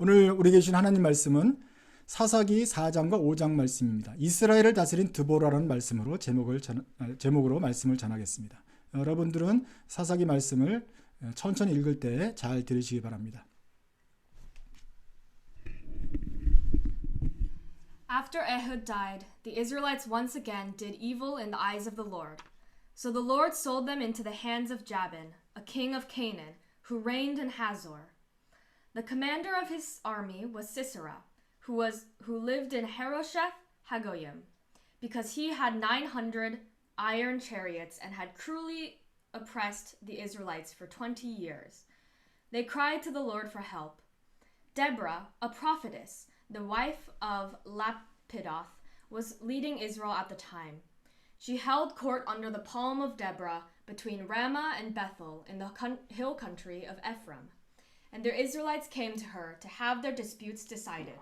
오늘 우리에게 주신 하나님 말씀은 사사기 4장과 5장 말씀입니다. 이스라엘을 다스린 드보라라는 제목으로 말씀을 전하겠습니다. 여러분들은 사사기 말씀을 천천히 읽을 때 잘 들으시기 바랍니다. After Ehud died, the Israelites once again did evil in the eyes of the Lord. So the Lord sold them into the hands of Jabin, a king of Canaan, who reigned in Hazor. The commander of his army was Sisera, who lived in Harosheth Hagoyim, because he had 900 iron chariots and had cruelly oppressed the Israelites for 20 years. They cried to the Lord for help. Deborah, a prophetess, the wife of Lapidoth, was leading Israel at the time. She held court under the palm of Deborah between Ramah and Bethel in the hill country of Ephraim, and the Israelites came to her to have their disputes decided.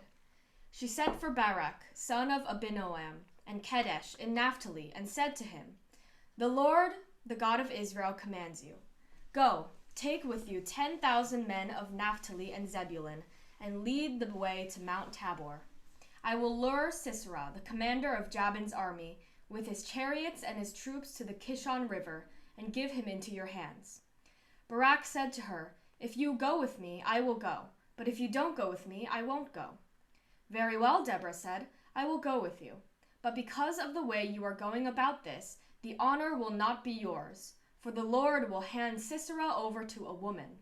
She sent for Barak, son of Abinoam, and Kedesh in Naphtali, and said to him, "The Lord, the God of Israel, commands you. Go, take with you 10,000 men of Naphtali and Zebulun, and lead the way to Mount Tabor. I will lure Sisera, the commander of Jabin's army, with his chariots and his troops to the Kishon River, and give him into your hands." Barak said to her, "If you go with me, I will go, but if you don't go with me, I won't go." "Very well," Deborah said, "I will go with you. But because of the way you are going about this, the honor will not be yours, for the Lord will hand Sisera over to a woman."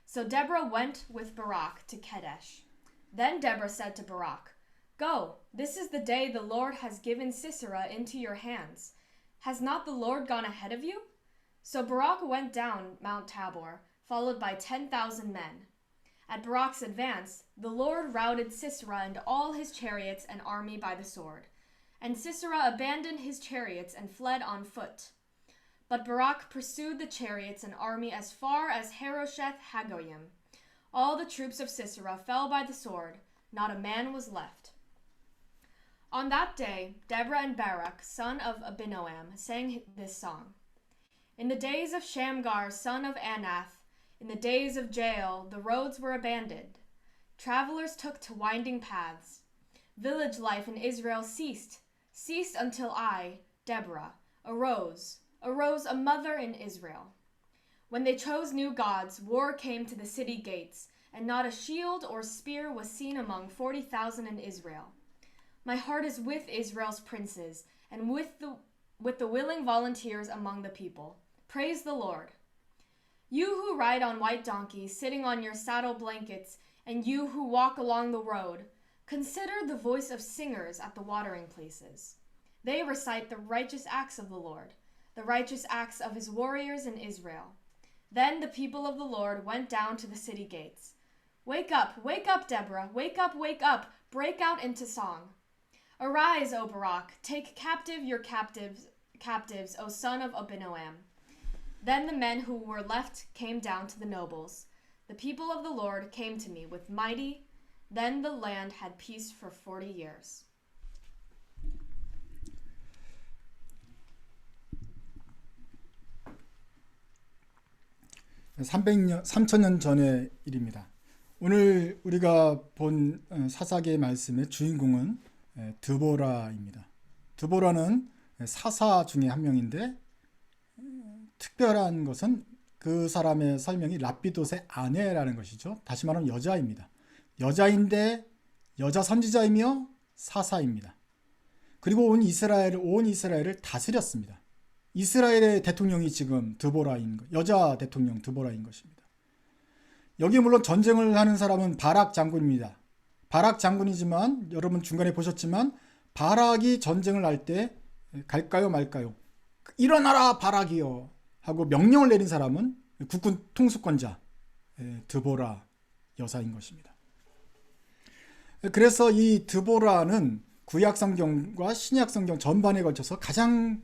So Deborah went with Barak to Kedesh. Then Deborah said to Barak, "Go, this is the day the Lord has given Sisera into your hands. Has not the Lord gone ahead of you?" So Barak went down Mount Tabor, followed by 10,000 men. At Barak's advance, the Lord routed Sisera and all his chariots and army by the sword. And Sisera abandoned his chariots and fled on foot. But Barak pursued the chariots and army as far as Harosheth Hagoyim. All the troops of Sisera fell by the sword, not a man was left. On that day, Deborah and Barak, son of Abinoam, sang this song. In the days of Shamgar, son of Anath, in the days of Jael, the roads were abandoned. Travelers took to winding paths. Village life in Israel ceased until I, Deborah, arose a mother in Israel. When they chose new gods, war came to the city gates, and not a shield or spear was seen among 40,000 in Israel. My heart is with Israel's princes, and with the willing volunteers among the people. Praise the Lord. You who ride on white donkeys, sitting on your saddle blankets, and you who walk along the road, consider the voice of singers at the watering places. They recite the righteous acts of the Lord, the righteous acts of his warriors in Israel. Then the people of the Lord went down to the city gates. Wake up, Deborah, wake up, break out into song. Arise, O Barak, take captive your captives, O son of Abinoam. Then the men who were left came down to the nobles. The people of the Lord came to me with mighty. Then the land had peace for 40 years. (3,000년) 전의 일입니다. 오늘 우리가 본 사사기의 말씀의 주인공은 드보라입니다. 드보라는 사사 중에 한 명인데 특별한 것은 그 사람의 설명이 라피돗의 아내라는 것이죠. 다시 말하면 여자입니다. 여자인데 여자 선지자이며 사사입니다. 그리고 온 이스라엘을 다스렸습니다. 이스라엘의 대통령이 지금 여자 대통령 드보라인 것입니다. 여기 물론 전쟁을 하는 사람은 바락 장군입니다. 바락 장군이지만 여러분 중간에 보셨지만 바락이 전쟁을 할 때 갈까요 말까요? 일어나라 바락이요 하고 명령을 내린 사람은 국군 통수권자 드보라 여사인 것입니다. 그래서 이 드보라는 구약성경과 신약성경 전반에 걸쳐서 가장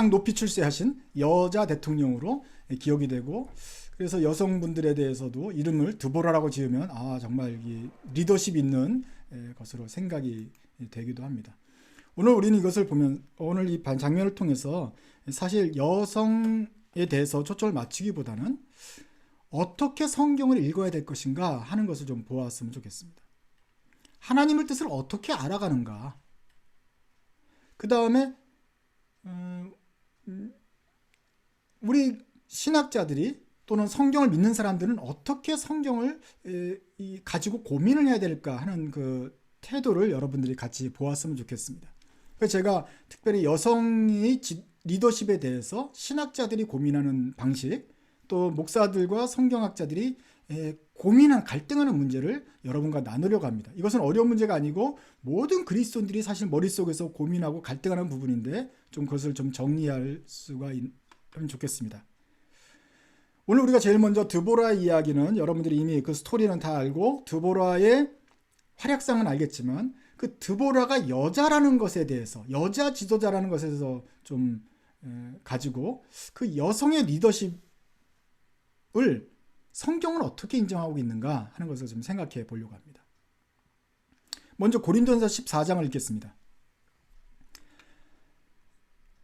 높이 출세하신 여자 대통령으로 기억이 되고, 그래서 여성분들에 대해서도 이름을 드보라라고 지으면 정말 리더십 있는 것으로 생각이 되기도 합니다. 오늘 우리는 이것을 보면, 오늘 이 장면을 통해서 사실 여성에 대해서 초점을 맞추기보다는 어떻게 성경을 읽어야 될 것인가 하는 것을 좀 보았으면 좋겠습니다. 하나님의 뜻을 어떻게 알아가는가. 그 다음에 우리 신학자들이 또는 성경을 믿는 사람들은 어떻게 성경을 가지고 고민을 해야 될까 하는 그 태도를 여러분들이 같이 보았으면 좋겠습니다. 그래서 제가 특별히 여성의 리더십에 대해서 신학자들이 고민하는 방식, 또 목사들과 성경학자들이 고민한 갈등하는 문제를 여러분과 나누려고 합니다. 이것은 어려운 문제가 아니고 모든 그리스도인들이 사실 머릿속에서 고민하고 갈등하는 부분인데 좀 그것을 좀 정리할 수가 있으면 좋겠습니다. 오늘 우리가 제일 먼저 드보라 이야기는 여러분들이 이미 그 스토리는 다 알고 드보라의 활약상은 알겠지만 그 드보라가 여자라는 것에 대해서, 여자 지도자라는 것에 대해서 좀 가지고 그 여성의 리더십을 성경은 어떻게 인정하고 있는가 하는 것을 좀 생각해 보려고 합니다. 먼저 고린도전서 14장을 읽겠습니다.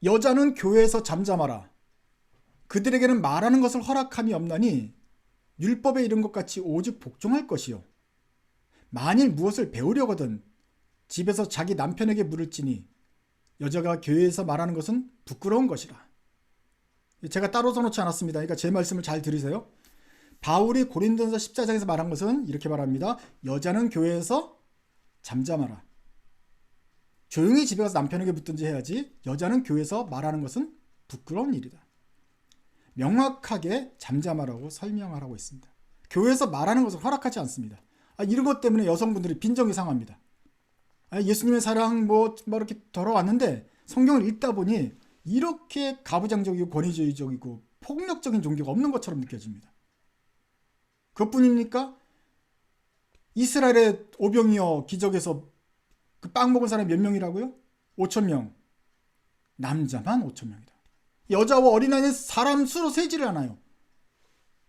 여자는 교회에서 잠잠하라. 그들에게는 말하는 것을 허락함이 없나니 율법에 이른 것 같이 오직 복종할 것이요. 만일 무엇을 배우려거든 집에서 자기 남편에게 물을지니 여자가 교회에서 말하는 것은 부끄러운 것이라. 제가 따로 써놓지 않았습니다. 그러니까 제 말씀을 잘 들으세요. 바울이 고린도전서 14장에서 말한 것은 이렇게 말합니다. 여자는 교회에서 잠잠하라. 조용히 집에 가서 남편에게 묻든지 해야지 여자는 교회에서 말하는 것은 부끄러운 일이다. 명확하게 잠잠하라고 설명하라고 있습니다. 교회에서 말하는 것을 허락하지 않습니다. 이런 것 때문에 여성분들이 빈정이 상합니다. 예수님의 사랑 뭐 이렇게 돌아왔는데 성경을 읽다 보니 이렇게 가부장적이고 권위주의적이고 폭력적인 종교가 없는 것처럼 느껴집니다. 그것뿐입니까? 이스라엘의 오병이어 기적에서 그 빵 먹은 사람이 몇 명이라고요? 5,000명. 남자만 5,000명이다. 여자와 어린아이는 사람 수로 세지를 않아요.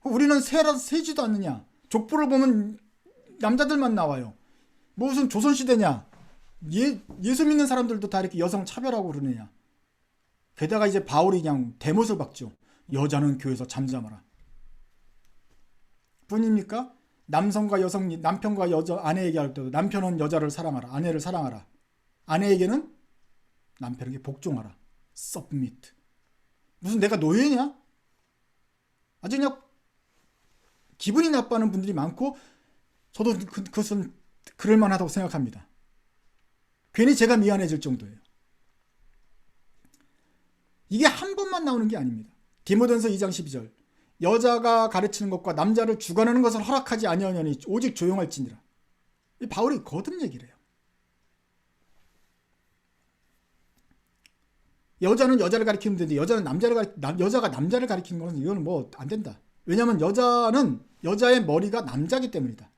우리는 세지도 않느냐. 족보를 보면 남자들만 나와요. 무슨 조선시대냐. 예수 믿는 사람들도 다 이렇게 여성 차별하고 그러느냐. 게다가 이제 바울이 그냥 대못을 박죠. 여자는 교회에서 잠잠하라. 뿐입니까? 남성과 여성, 남편과 여자, 아내에게 할 때도 남편은 여자를 사랑하라. 아내를 사랑하라. 아내에게는 남편에게 복종하라. submit. 무슨 내가 노예냐? 아주 그냥 기분이 나빠하는 분들이 많고 저도 그것은 그럴만하다고 생각합니다. 괜히 제가 미안해질 정도예요. 이게 한 번만 나오는 게 아닙니다. 디모데전서 2장 12절 여자가 가르치는 것과 남자를 주관하는 것을 허락하지 아니하느니 오직 조용할지니라. 바울이 거듭 얘기를 해요. 여자는 여자를 가리키면 되는데 여자가 남자를 가리키는 것은 이거는 뭐 안 된다. 왜냐하면 여자는 여자의 머리가 남자기 때문이다.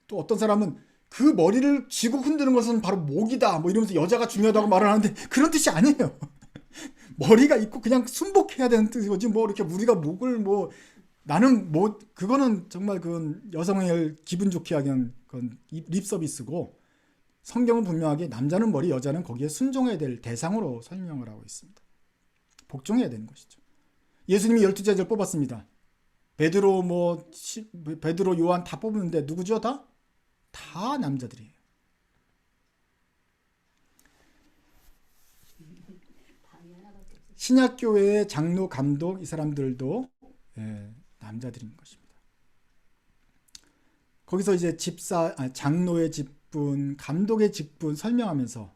또 어떤 사람은 그 머리를 쥐고 흔드는 것은 바로 목이다 뭐 이러면서 여자가 중요하다고 말을 하는데 그런 뜻이 아니에요. 머리가 있고 그냥 순복해야 되는 뜻이지 뭐 이렇게 우리가 목을 뭐 나는 뭐 그거는 정말 그건 여성을 기분 좋게 하기 그건 립 서비스고 성경은 분명하게 남자는 머리 여자는 거기에 순종해야 될 대상으로 설명을 하고 있습니다. 복종해야 되는 것이죠. 예수님이 12제자를 뽑았습니다. 베드로 요한 다 뽑았는데 누구죠? 다 남자들이에요. 신약교회의 장로, 감독 이 사람들도 남자들인 것입니다. 거기서 이제 장로의 직분, 감독의 직분 설명하면서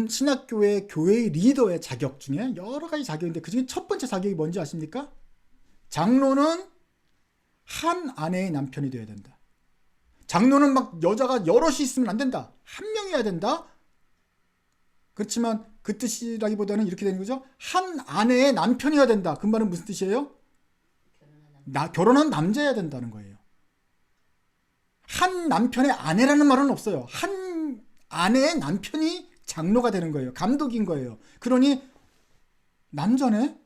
신학교회 교회의 리더의 자격 중에 여러 가지 자격인데 그 중에 첫 번째 자격이 뭔지 아십니까? 장로는 한 아내의 남편이 되어야 된다. 장로는 막 여자가 여럿이 있으면 안 된다. 한 명이어야 된다. 그렇지만 그 뜻이라기보다는 이렇게 되는 거죠. 한 아내의 남편이어야 된다. 그 말은 무슨 뜻이에요? 결혼한 남자여야 된다는 거예요. 한 남편의 아내라는 말은 없어요. 한 아내의 남편이 장로가 되는 거예요. 감독인 거예요. 그러니 남자네?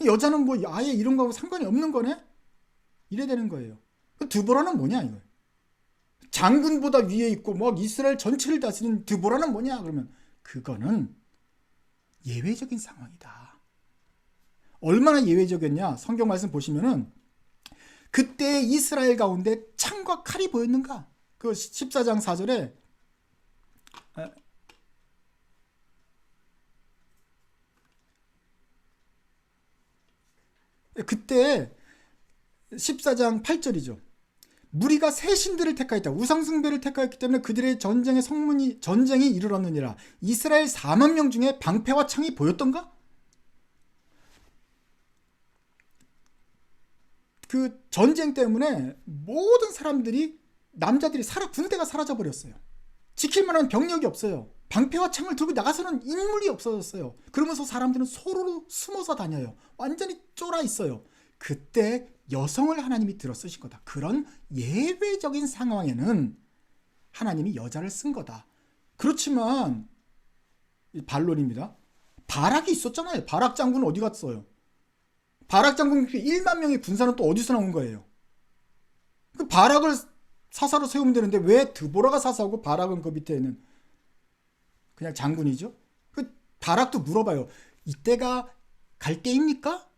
여자는 뭐 아예 이런 거하고 상관이 없는 거네? 이래 되는 거예요. 드보라는 뭐냐 이거예요. 장군보다 위에 있고 뭐 이스라엘 전체를 다스리는 드보라는 뭐냐 그러면 그거는 예외적인 상황이다. 얼마나 예외적이었냐? 성경 말씀 보시면은 그때 이스라엘 가운데 창과 칼이 보였는가? 그 14장 4절에 그때 14장 8절이죠. 무리가 새 신들을 택하였다. 우상숭배를 택하였기 때문에 그들의 전쟁이 이르렀느니라. 이스라엘 4만 명 중에 방패와 창이 보였던가? 그 전쟁 때문에 모든 사람들이 남자들이 군대가 사라져 버렸어요. 지킬 만한 병력이 없어요. 방패와 창을 들고 나가서는 인물이 없어졌어요. 그러면서 사람들은 서로 숨어서 다녀요. 완전히 쫄아 있어요. 그때 여성을 하나님이 들어 쓰신 거다. 그런 예외적인 상황에는 하나님이 여자를 쓴 거다. 그렇지만 반론입니다. 바락이 있었잖아요. 바락 장군은 어디 갔어요? 바락 장군 1만 명의 군사는 또 어디서 나온 거예요? 그 바락을 사사로 세우면 되는데 왜 드보라가 사사고 바락은 그 밑에는 그냥 장군이죠? 그 바락도 물어봐요. 이때가 갈 때입니까?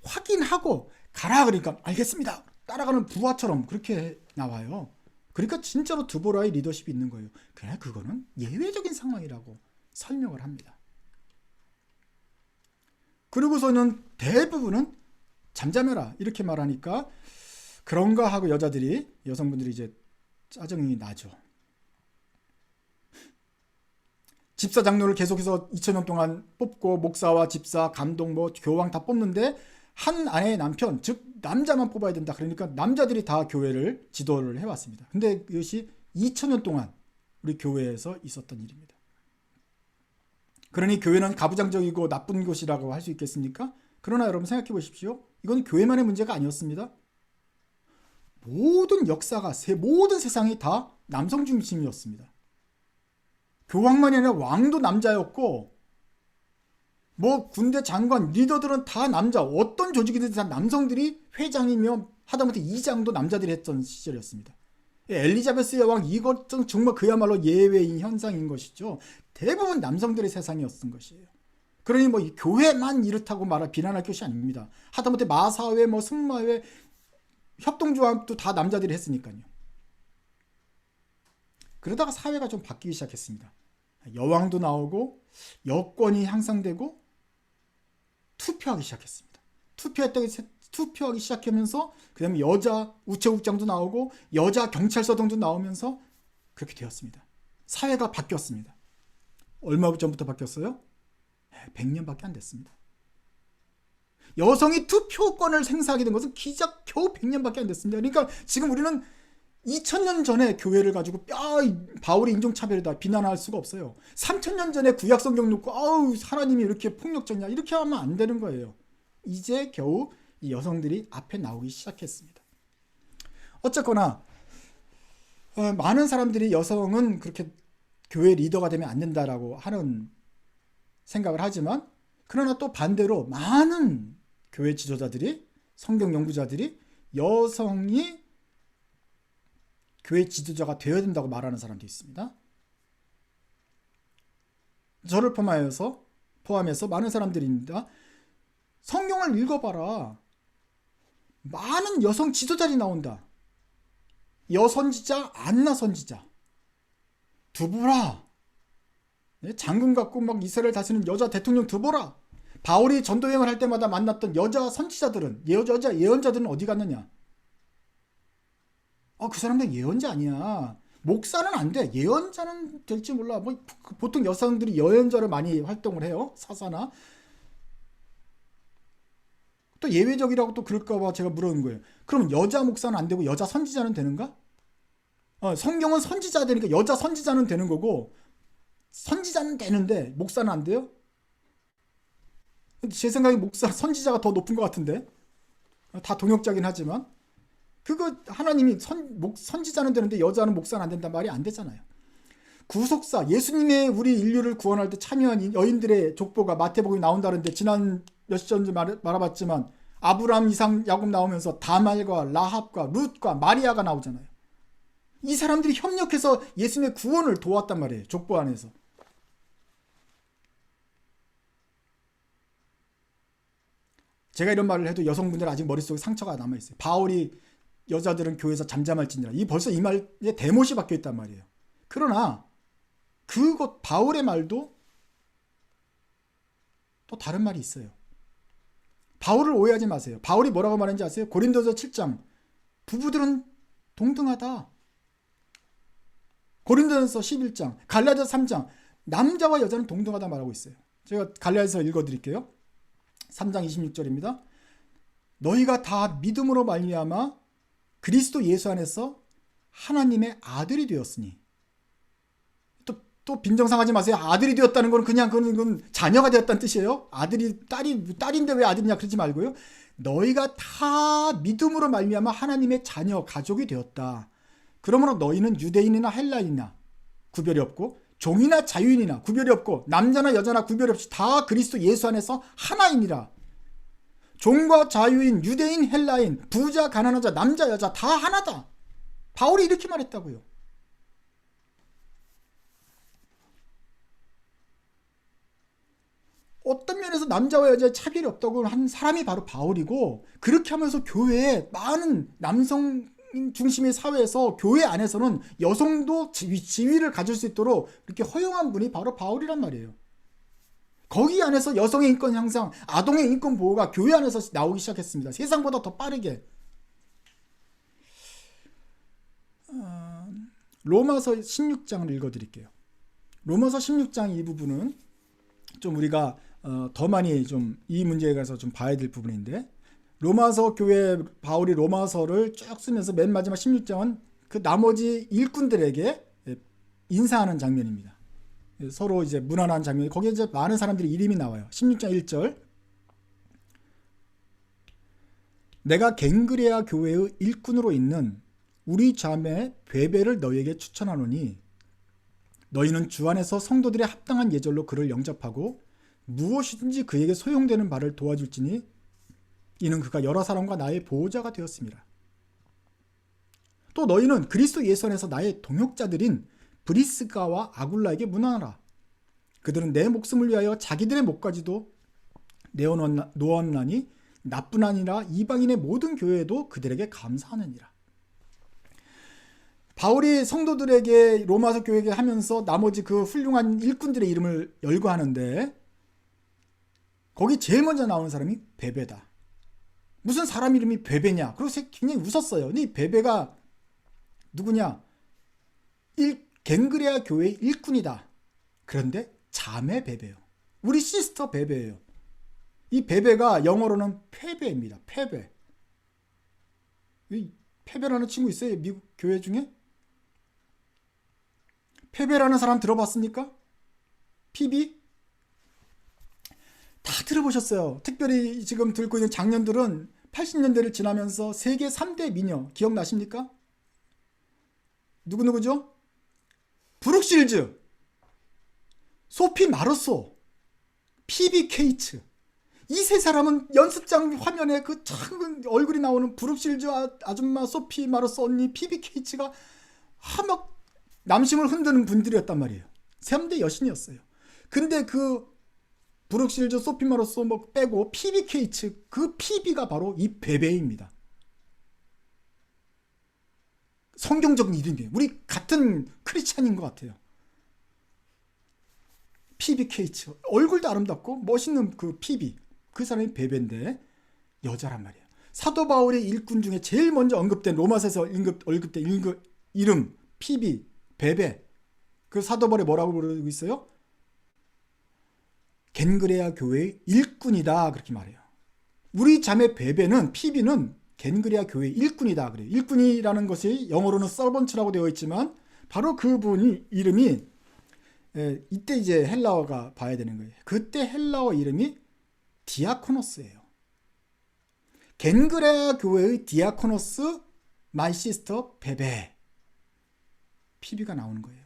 확인하고 가라 그러니까 알겠습니다. 따라가는 부하처럼 그렇게 나와요. 그러니까 진짜로 드보라의 리더십이 있는 거예요. 그냥 그거는 예외적인 상황이라고 설명을 합니다. 그리고서는 대부분은 잠잠해라 이렇게 말하니까 그런가 하고 여성분들이 이제 짜증이 나죠. 집사 장로를 계속해서 2000년 동안 뽑고 목사와 집사, 감독, 교황 다 뽑는데 한 아내의 남편, 즉 남자만 뽑아야 된다. 그러니까 남자들이 다 교회를 지도를 해왔습니다. 근데 이것이 2000년 동안 우리 교회에서 있었던 일입니다. 그러니 교회는 가부장적이고 나쁜 곳이라고 할 수 있겠습니까? 그러나 여러분 생각해 보십시오. 이건 교회만의 문제가 아니었습니다. 모든 역사가 모든 세상이 다 남성 중심이었습니다. 교황만이 아니라 왕도 남자였고 군대 장관, 리더들은 다 남자. 어떤 조직이든 다 남성들이 회장이며 하다못해 이장도 남자들이 했던 시절이었습니다. 엘리자베스 여왕 이것은 정말 그야말로 예외인 현상인 것이죠. 대부분 남성들의 세상이었던 것이에요. 그러니 교회만 이렇다고 비난할 것이 아닙니다. 하다못해 마사회, 승마회, 협동조합도 다 남자들이 했으니까요. 그러다가 사회가 좀 바뀌기 시작했습니다. 여왕도 나오고 여권이 향상되고 투표하기 시작했습니다. 투표하기 시작하면서 그 다음에 여자 우체국장도 나오고 여자 경찰서장도 나오면서 그렇게 되었습니다. 사회가 바뀌었습니다. 얼마 전부터 바뀌었어요? 100년밖에 안 됐습니다. 여성이 투표권을 행사하게 된 것은 겨우 100년밖에 안 됐습니다. 그러니까 지금 우리는 2000년 전에 교회를 가지고 바울이 인종차별이다 비난할 수가 없어요. 3000년 전에 구약성경 놓고 하나님이 이렇게 폭력적이냐 이렇게 하면 안 되는 거예요. 이제 겨우 이 여성들이 앞에 나오기 시작했습니다. 어쨌거나 많은 사람들이 여성은 그렇게 교회 리더가 되면 안 된다라고 하는 생각을 하지만 그러나 또 반대로 많은 교회 지도자들이 성경 연구자들이 여성이 교회 지도자가 되어야 된다고 말하는 사람도 있습니다. 저를 포함해서 많은 사람들입니다. 성경을 읽어봐라. 많은 여성 지도자들이 나온다. 여선지자, 안나 선지자, 드보라, 장군 같고 이스라엘 다스리는 여자 대통령 드보라, 바울이 전도여행을 할 때마다 만났던 여자 선지자들은 여자 예언자들은 어디 갔느냐? 그 사람들 예언자 아니야. 목사는 안 돼. 예언자는 될지 몰라. 보통 여성들이 예언자를 많이 활동을 해요. 사사나. 또 예외적이라고 또 그럴까봐 제가 물어본 거예요. 그럼 여자 목사는 안 되고 여자 선지자는 되는가? 성경은 선지자 되니까 여자 선지자는 되는 거고 선지자는 되는데 목사는 안 돼요? 제 생각에 선지자가 더 높은 것 같은데 다 동역자긴 하지만 그거 하나님이 선지자는 되는데 여자는 목사는 안 된단 말이 안 되잖아요. 구속사 예수님의 우리 인류를 구원할 때 참여한 여인들의 족보가 마태복음에 나온다는데 지난 몇 시 전에 말해봤지만 아브라함, 이삭, 야곱 나오면서 다말과 라합과 룻과 마리아가 나오잖아요. 이 사람들이 협력해서 예수님의 구원을 도왔단 말이에요. 족보 안에서. 제가 이런 말을 해도 여성분들은 아직 머릿속에 상처가 남아있어요. 바울이 여자들은 교회에서 잠잠할지니라. 벌써 이 말에 대못이 박혀있단 말이에요. 그러나 그것 바울의 말도 또 다른 말이 있어요. 바울을 오해하지 마세요. 바울이 뭐라고 말했는지 아세요? 고린도서 7장 부부들은 동등하다. 고린도전서 11장, 갈라디아서 3장 남자와 여자는 동등하다 말하고 있어요. 제가 갈라디아서 읽어드릴게요. 3장 26절입니다. 너희가 다 믿음으로 말미암아 그리스도 예수 안에서 하나님의 아들이 되었으니. 또 빈정상하지 마세요. 아들이 되었다는 건 그건 자녀가 되었다는 뜻이에요. 아들이 딸인데 왜 아들이냐 그러지 말고요. 너희가 다 믿음으로 말미암아 하나님의 자녀 가족이 되었다. 그러므로 너희는 유대인이나 헬라인이나 구별이 없고 종이나 자유인이나 구별이 없고 남자나 여자나 구별이 없이 다 그리스도 예수 안에서 하나이니라. 종과 자유인, 유대인, 헬라인, 부자, 가난한 자, 남자, 여자 다 하나다. 바울이 이렇게 말했다고요. 어떤 면에서 남자와 여자의 차별이 없다고 한 사람이 바로 바울이고, 그렇게 하면서 교회에 많은 남성 중심의 사회에서 교회 안에서는 여성도 지위를 가질 수 있도록 이렇게 허용한 분이 바로 바울이란 말이에요. 거기 안에서 여성의 인권 향상, 아동의 인권 보호가 교회 안에서 나오기 시작했습니다. 세상보다 더 빠르게. 로마서 16장을 읽어드릴게요. 로마서 16장 이 부분은 좀 우리가 더 많이 좀 이 문제에 가서 좀 봐야 될 부분인데, 로마서 교회 바울이 로마서를 쭉 쓰면서 맨 마지막 16장은 그 나머지 일꾼들에게 인사하는 장면입니다. 서로 이제 무난한 장면이, 거기에 이제 많은 사람들이 이름이 나와요. 16장 1절. 내가 갱그레아 교회의 일꾼으로 있는 우리 자매 베베를 너희에게 추천하노니 너희는 주 안에서 성도들의 합당한 예절로 그를 영접하고 무엇이든지 그에게 소용되는 바를 도와줄지니 이는 그가 여러 사람과 나의 보호자가 되었습니다. 또 너희는 그리스도 예수 안에서 나의 동역자들인 브리스가와 아굴라에게 문안하라. 그들은 내 목숨을 위하여 자기들의 목까지도 내어놓았나니 나뿐 아니라 이방인의 모든 교회에도 그들에게 감사하느니라. 바울이 성도들에게 로마서 교회에 하면서 나머지 그 훌륭한 일꾼들의 이름을 열거하는데, 거기 제일 먼저 나오는 사람이 베베다. 무슨 사람 이름이 베베냐? 그래서 굉장히 웃었어요. 이 베베가 누구냐? 갱그레아 교회의 일꾼이다. 그런데 자매 베베요. 우리 시스터 베베예요. 이 베베가 영어로는 페베입니다. 페베. 이 페베라는 친구 있어요? 미국 교회 중에? 페베라는 사람 들어봤습니까? 피비? 다 들어보셨어요. 특별히 지금 들고 있는 장년들은 80년대를 지나면서 세계 3대 미녀 기억나십니까? 누구누구죠? 브룩 실즈, 소피 마르소, 피비 케이츠. 이 세 사람은 연습장 화면에 그 작은 얼굴이 나오는 브룩 실즈 아줌마, 소피 마르소 언니, 피비 케이츠가 막 남심을 흔드는 분들이었단 말이에요. 3대 여신이었어요. 근데 그 브룩 실즈, 소피 마르소 뭐 빼고 피비 케이츠, 그 피비가 바로 이 베베입니다. 성경적인 이름이에요. 우리 같은 크리스찬인 것 같아요. 피비 케이츠. 얼굴도 아름답고 멋있는 그 피비. 그 사람이 베베인데 여자란 말이에요. 사도 바울의 일꾼 중에 제일 먼저 언급된 로마서에서 언급된 이름 피비, 베베. 그 사도 바울이 뭐라고 부르고 있어요? 겐그레아 교회의 일꾼이다. 그렇게 말해요. 우리 자매 베베는, 피비는 겐그레아 교회의 일꾼이다. 그래요. 일꾼이라는 것이 영어로는 서번트라고 되어 있지만 바로 그분이 이름이 이때 이제 헬라어가 봐야 되는 거예요. 그때 헬라어 이름이 디아코노스예요. 겐그레아 교회의 디아코노스 마이 시스터 베베. 피비가 나오는 거예요.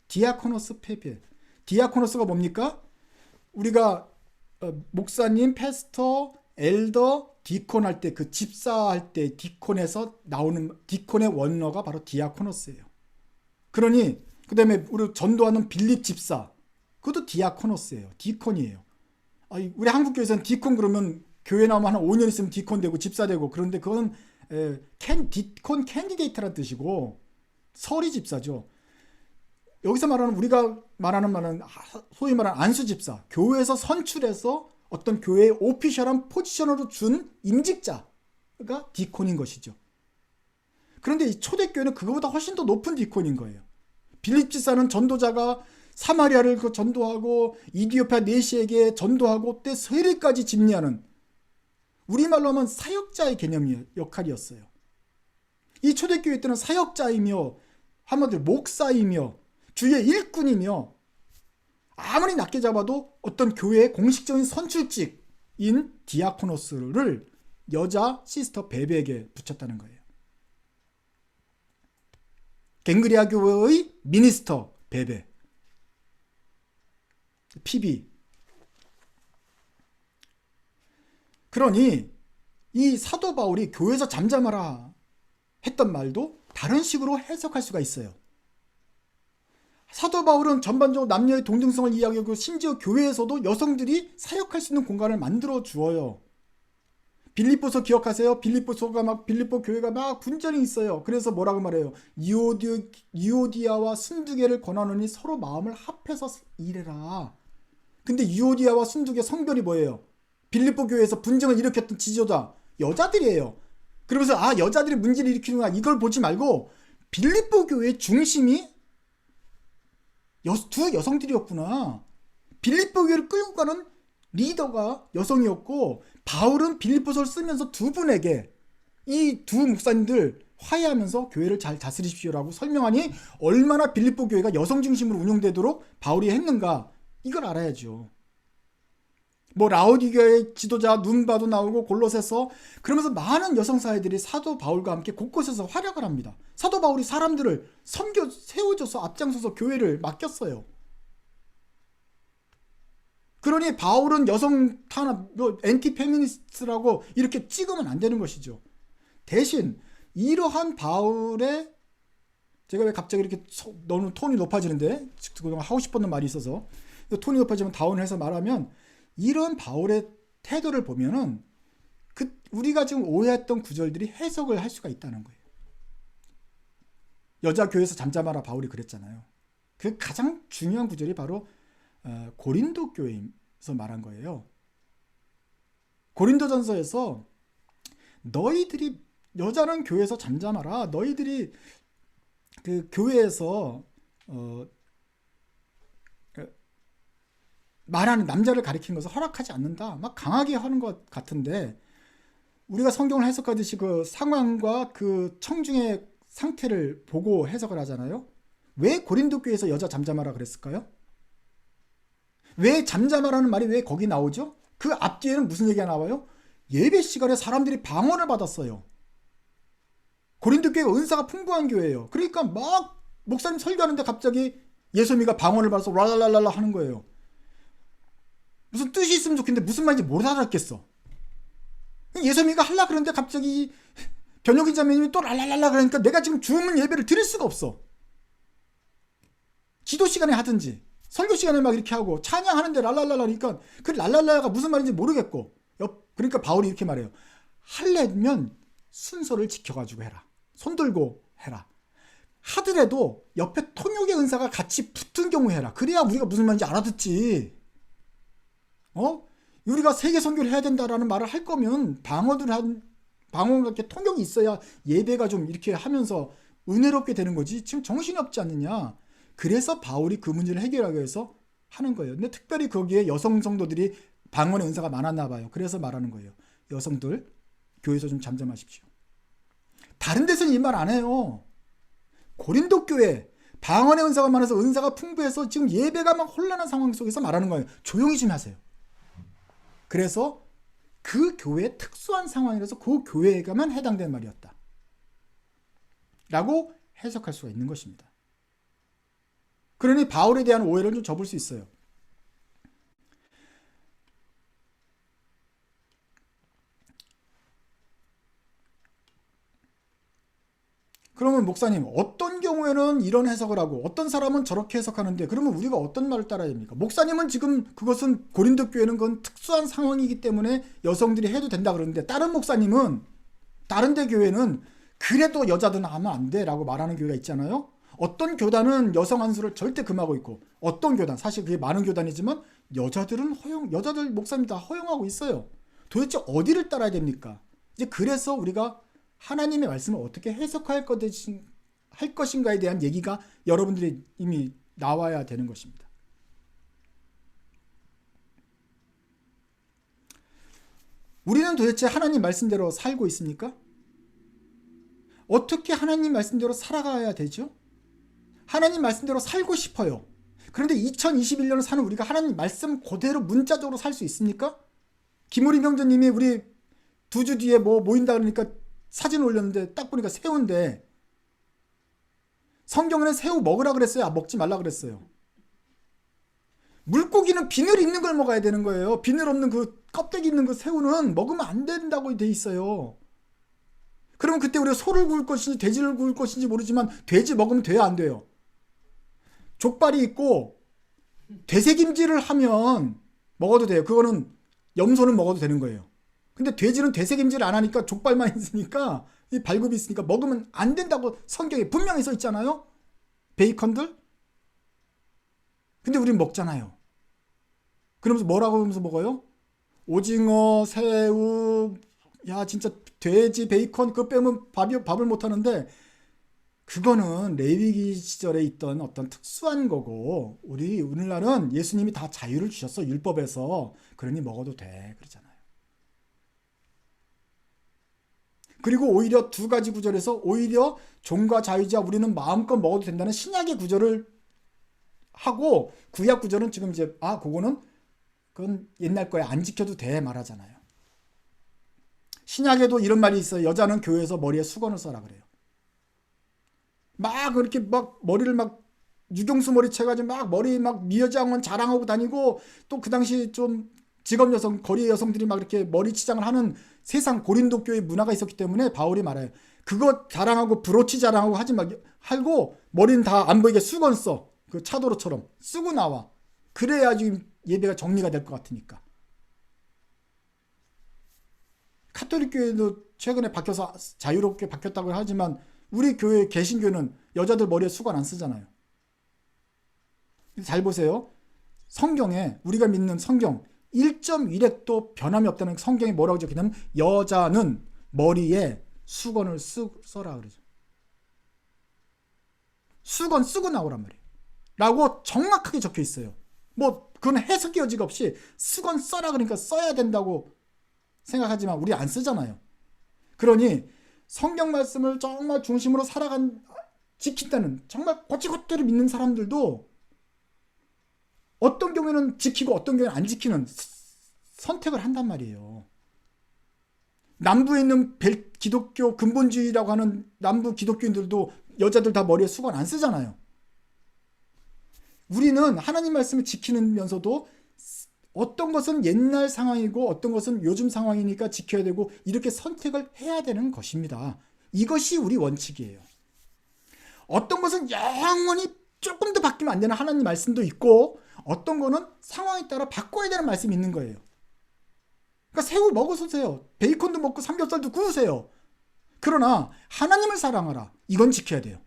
디아코노스 베베. 디아코노스가 뭡니까? 우리가 목사님, 패스터, 엘더, 디콘 할 때, 그 집사할 때 디콘에서 나오는 디콘의 원어가 바로 디아코노스예요. 그러니 그 다음에 우리 전도하는 빌립 집사, 그것도 디아코노스예요. 디콘이에요. 우리 한국교회에서는 디콘 그러면 교회 나오면 한 5년 있으면 디콘 되고 집사 되고, 그런데 그건 디콘 캔디데이트라는 뜻이고 서리 집사죠. 여기서 말하는, 우리가 말하는 말은 소위 말하는 안수 집사, 교회에서 선출해서 어떤 교회의 오피셜한 포지션으로 준 임직자가 디콘인 것이죠. 그런데 이 초대교회는 그거보다 훨씬 더 높은 디콘인 거예요. 빌립 집사는 전도자가 사마리아를 전도하고 이디오피아 내시에게 전도하고 때 세례까지 집리하는, 우리말로 하면 사역자의 역할이었어요. 이 초대교회 때는 사역자이며 한마디로 목사이며 주의 일꾼이며 아무리 낮게 잡아도 어떤 교회의 공식적인 선출직인 디아코노스를 여자 시스터 베베에게 붙였다는 거예요. 갱그리아 교회의 미니스터 베베, 피비. 그러니 이 사도 바울이 교회에서 잠잠하라 했던 말도 다른 식으로 해석할 수가 있어요. 사도 바울은 전반적으로 남녀의 동등성을 이야기하고 심지어 교회에서도 여성들이 사역할 수 있는 공간을 만들어 주어요. 빌립보서 기억하세요? 빌립보 교회가 막 분전이 있어요. 그래서 뭐라고 말해요? 유오디아와 순두개를 권하노니 서로 마음을 합해서 일해라. 근데 유오디아와 순두개 성별이 뭐예요? 빌립보 교회에서 분쟁을 일으켰던 지도자 여자들이에요. 그러면서 여자들이 문제를 일으키는구나, 이걸 보지 말고 빌립보 교회의 중심이 두 여성들이었구나. 빌립보 교회를 끌고 가는 리더가 여성이었고, 바울은 빌립보서를 쓰면서 두 분에게 이 두 목사님들 화해하면서 교회를 잘 다스리십시오라고 설명하니 얼마나 빌립보 교회가 여성 중심으로 운영되도록 바울이 했는가, 이걸 알아야죠. 라오디게의 지도자 눈바도 나오고 골로새서, 그러면서 많은 여성 사회들이 사도 바울과 함께 곳곳에서 활약을 합니다. 사도 바울이 사람들을 세워줘서 앞장서서 교회를 맡겼어요. 그러니 바울은 여성 탄압, 엔티 페미니스트라고 이렇게 찍으면 안 되는 것이죠. 대신 이러한 바울의, 제가 왜 갑자기 이렇게 너무 톤이 높아지는데, 그동안 하고 싶었던 말이 있어서 톤이 높아지면 다운해서 말하면, 이런 바울의 태도를 보면은 우리가 지금 오해했던 구절들이 해석을 할 수가 있다는 거예요. 여자 교회에서 잠잠하라, 바울이 그랬잖아요. 그 가장 중요한 구절이 바로 고린도 교회에서 말한 거예요. 고린도전서에서 너희들이, 여자는 교회에서 잠잠하라, 너희들이 그 교회에서 말하는 남자를 가리키는 것을 허락하지 않는다, 막 강하게 하는 것 같은데, 우리가 성경을 해석하듯이 그 상황과 그 청중의 상태를 보고 해석을 하잖아요. 왜 고린도 교회에서 여자 잠잠하라 그랬을까요? 왜 잠잠하라는 말이 왜 거기 나오죠? 그 앞뒤에는 무슨 얘기가 나와요? 예배 시간에 사람들이 방언을 받았어요. 고린도 교회가 은사가 풍부한 교회예요. 그러니까 막 목사님 설교하는데 갑자기 예소미가 방언을 받아서 랄랄랄라 하는 거예요. 무슨 뜻이 있으면 좋겠는데 무슨 말인지 못 알아듣겠어. 예소미가 하려고 그러는데 갑자기 변혁인 자매님이 또 랄랄랄라 그러니까 내가 지금 주문 예배를 드릴 수가 없어. 기도 시간에 하든지 설교 시간에 막 이렇게 하고 찬양하는데 랄랄랄라 하니까 그 랄랄라가 무슨 말인지 모르겠고, 그러니까 바울이 이렇게 말해요. 하려면 순서를 지켜가지고 해라. 손 들고 해라. 하더라도 옆에 통역의 은사가 같이 붙은 경우 해라. 그래야 우리가 무슨 말인지 알아듣지. 우리가 세계 선교를 해야 된다라는 말을 할 거면 방언과 이렇게 통역이 있어야 예배가 좀 이렇게 하면서 은혜롭게 되는 거지. 지금 정신이 없지 않느냐. 그래서 바울이 그 문제를 해결하기 위해서 하는 거예요. 근데 특별히 거기에 여성 성도들이 방언의 은사가 많았나 봐요. 그래서 말하는 거예요. 여성들 교회에서 좀 잠잠하십시오. 다른 데서는 이 말 안 해요. 고린도 교회 방언의 은사가 많아서 은사가 풍부해서 지금 예배가 막 혼란한 상황 속에서 말하는 거예요. 조용히 좀 하세요. 그래서 그 교회의 특수한 상황이라서 그 교회에게만 해당되는 말이었다 라고 해석할 수가 있는 것입니다. 그러니 바울에 대한 오해를 좀 접을 수 있어요. 그러면 목사님, 어떤 경우에는 이런 해석을 하고 어떤 사람은 저렇게 해석하는데 그러면 우리가 어떤 말을 따라야 됩니까? 목사님은 지금 그것은 고린도 교회는 그건 특수한 상황이기 때문에 여성들이 해도 된다 그러는데 다른 목사님은 다른 데 교회는 그래도 여자들은 하면 안 돼라고 말하는 교회가 있잖아요. 어떤 교단은 여성 안수를 절대 금하고 있고 어떤 교단, 사실 그게 많은 교단이지만 여자들은 여자들 목사님 다 허용하고 있어요. 도대체 어디를 따라야 됩니까? 이제 그래서 우리가 하나님의 말씀을 어떻게 해석할 것인가에 대한 얘기가 여러분들이 이미 나와야 되는 것입니다. 우리는 도대체 하나님 말씀대로 살고 있습니까? 어떻게 하나님 말씀대로 살아가야 되죠? 하나님 말씀대로 살고 싶어요. 그런데 2021년을 사는 우리가 하나님 말씀 그대로 문자적으로 살 수 있습니까? 김우리 명전님이 우리 2주 뒤에 뭐 모인다 그러니까 사진 올렸는데 딱 보니까 새우인데 성경에는 새우 먹으라 그랬어요? 먹지 말라 그랬어요? 물고기는 비늘 있는 걸 먹어야 되는 거예요. 비늘 없는 그 껍데기 있는 그 새우는 먹으면 안 된다고 돼 있어요. 그러면 그때 우리가 소를 구울 것인지 돼지를 구울 것인지 모르지만 돼지 먹으면 돼요, 안 돼요? 족발이 있고 되새김질을 하면 먹어도 돼요. 그거는 염소는 먹어도 되는 거예요. 근데 돼지는 되새김질 안 하니까 족발만 있으니까 이 발굽이 있으니까 먹으면 안 된다고 성경에 분명히 써 있잖아요. 베이컨들. 근데 우린 먹잖아요. 그러면서 뭐라고 하면서 먹어요? 오징어, 새우, 야 진짜 돼지, 베이컨 그거 빼면 밥을 못 하는데 그거는 레위기 시절에 있던 어떤 특수한 거고 우리 오늘날은 예수님이 다 자유를 주셨어. 율법에서. 그러니 먹어도 돼. 그러잖아요. 그리고 오히려 두 가지 구절에서 오히려 종과 자유자 우리는 마음껏 먹어도 된다는 신약의 구절을 하고 구약 구절은 지금 이제 그건 옛날 거에 안 지켜도 돼 말하잖아요. 신약에도 이런 말이 있어요. 여자는 교회에서 머리에 수건을 써라 그래요. 막 그렇게 막 머리를 막 유경수 머리 채가지고 막 머리 막 미여장원 자랑하고 다니고 또 그 당시 좀 직업 여성, 거리 여성들이 막 이렇게 머리 치장을 하는 세상 고린도 교회 문화가 있었기 때문에 바울이 말해요. 그거 자랑하고 브로치 자랑하고 하지 말고 머리는 다 안 보이게 수건 써. 그 차도로처럼 쓰고 나와. 그래야지 예배가 정리가 될 것 같으니까. 카톨릭 교회도 최근에 바뀌어서 자유롭게 바뀌었다고 하지만 우리 교회 개신교는 여자들 머리에 수건 안 쓰잖아요. 잘 보세요. 성경에 우리가 믿는 성경 1.1획도 변함이 없다는 성경에 뭐라고 적혀있냐면 여자는 머리에 수건을 써라 그러죠. 수건 쓰고 나오란 말이에요. 라고 정확하게 적혀 있어요. 뭐 그건 해석의 여지가 없이 수건 써라 그러니까 써야 된다고 생각하지만 우리 안 쓰잖아요. 그러니 성경 말씀을 정말 중심으로 지킨다는 정말 거치고대로 믿는 사람들도 어떤 경우에는 지키고 어떤 경우에는 안 지키는 선택을 한단 말이에요. 남부에 있는 기독교 근본주의라고 하는 남부 기독교인들도 여자들 다 머리에 수건 안 쓰잖아요. 우리는 하나님 말씀을 지키면서도 어떤 것은 옛날 상황이고 어떤 것은 요즘 상황이니까 지켜야 되고 이렇게 선택을 해야 되는 것입니다. 이것이 우리 원칙이에요. 어떤 것은 영원히 조금 더 바뀌면 안 되는 하나님 말씀도 있고 어떤 거는 상황에 따라 바꿔야 되는 말씀이 있는 거예요. 그러니까 새우 먹으세요. 베이컨도 먹고 삼겹살도 구우세요. 그러나 하나님을 사랑하라. 이건 지켜야 돼요.